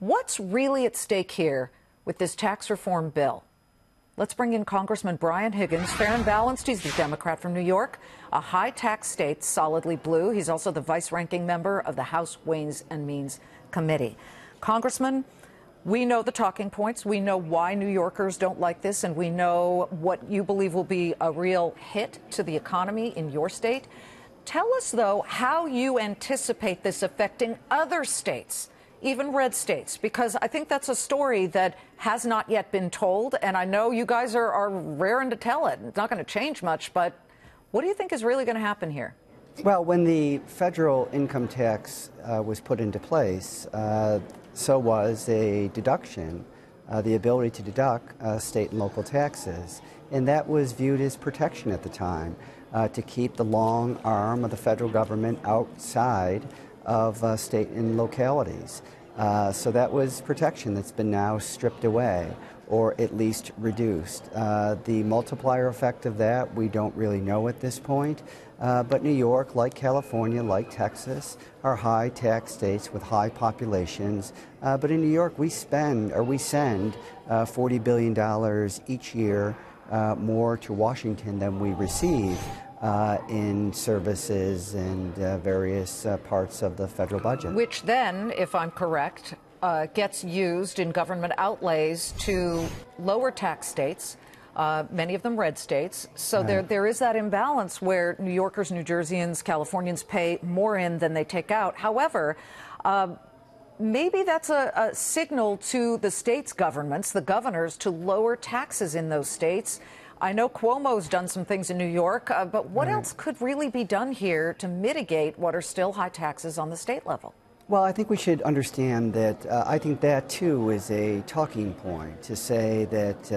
What's really at stake here with this tax reform bill? Let's bring in Congressman Brian Higgins, fair and balanced. He's the Democrat from New York, a high-tax state, solidly blue. He's also the vice-ranking member of the House Ways and Means Committee. Congressman, we know the talking points. We know why New Yorkers don't like this, and we know what you believe will be a real hit to the economy in your state. Tell us, though, how you anticipate this affecting other states, even red states, because I think that's a story that has not yet been told, and I know you guys are raring to tell it. It's not going to change much, but what do you think is really going to happen here? Well, when the federal income tax was put into place, so was a deduction, the ability to deduct state and local taxes. And that was viewed as protection at the time, to keep the long arm of the federal government outside of state and localities. So that was protection that's been now stripped away, or at least reduced. The multiplier effect of that we don't really know at this point, but New York, like California, like Texas, are high tax states with high populations. But in New York we send $40 billion each year more to Washington than we receive in services and various parts of the federal budget. Which then, if I'm correct, gets used in government outlays to lower tax states, many of them red states. So right. there is that imbalance where New Yorkers, New Jerseyans, Californians pay more in than they take out. However, maybe that's a signal to the states' governments, the governors, to lower taxes in those states. I know Cuomo's done some things in New York, but what else could really be done here to mitigate what are still high taxes on the state level? Well, I think we should understand that I think that, too, is a talking point to say that,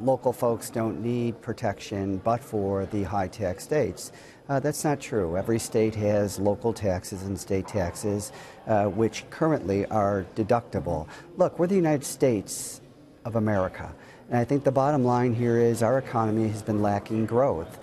local folks don't need protection but for the high tax states. That's not true. Every state has local taxes and state taxes, which currently are deductible. Look, we're the United States of America. And I think the bottom line here is our economy has been lacking growth.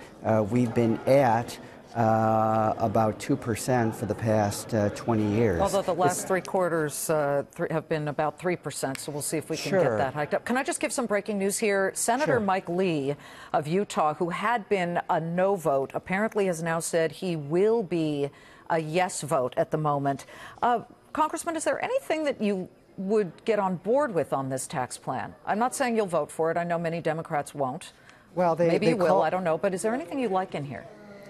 We've been at about 2% for the past 20 years. Although the last three quarters have been about 3%, so we'll see if we can get that hiked up. Can I just give some breaking news here? Senator Mike Lee of Utah, who had been a no vote, apparently has now said he will be a yes vote at the moment. Congressman, is there anything that you would get on board with on this tax plan? I'm not saying you'll vote for it. I know many Democrats won't. Well, maybe you will. I don't know. But is there anything you like in here?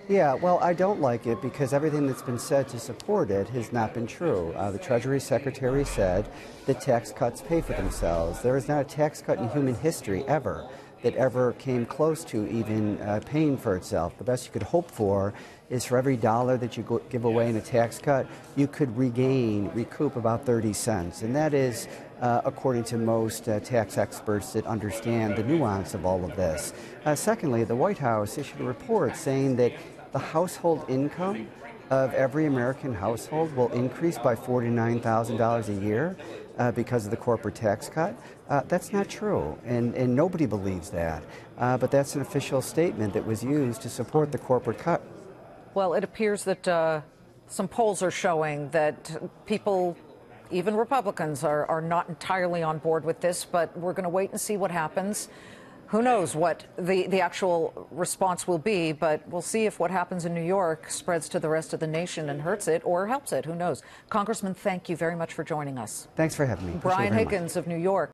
Yeah, well, I don't like it because everything that's been said to support it has not been true. The Treasury Secretary said that tax cuts pay for themselves. There is not a tax cut in human history ever that ever came close to even paying for itself. The best you could hope for is for every dollar that you give away in a tax cut, you could recoup about 30 cents. And that is, according to most tax experts that understand the nuance of all of this. Secondly, the White House issued a report saying that the household income of every American household will increase by $49,000 a year because of the corporate tax cut. That's not true, and nobody believes that. But that's an official statement that was used to support the corporate cut. Well, it appears that some polls are showing that people, even Republicans, are not entirely on board with this, but we're going to wait and see what happens. Who knows what the actual response will be, but we'll see if what happens in New York spreads to the rest of the nation and hurts it or helps it. Who knows? Congressman, thank you very much for joining us. Thanks for having me. Brian Higgins of New York.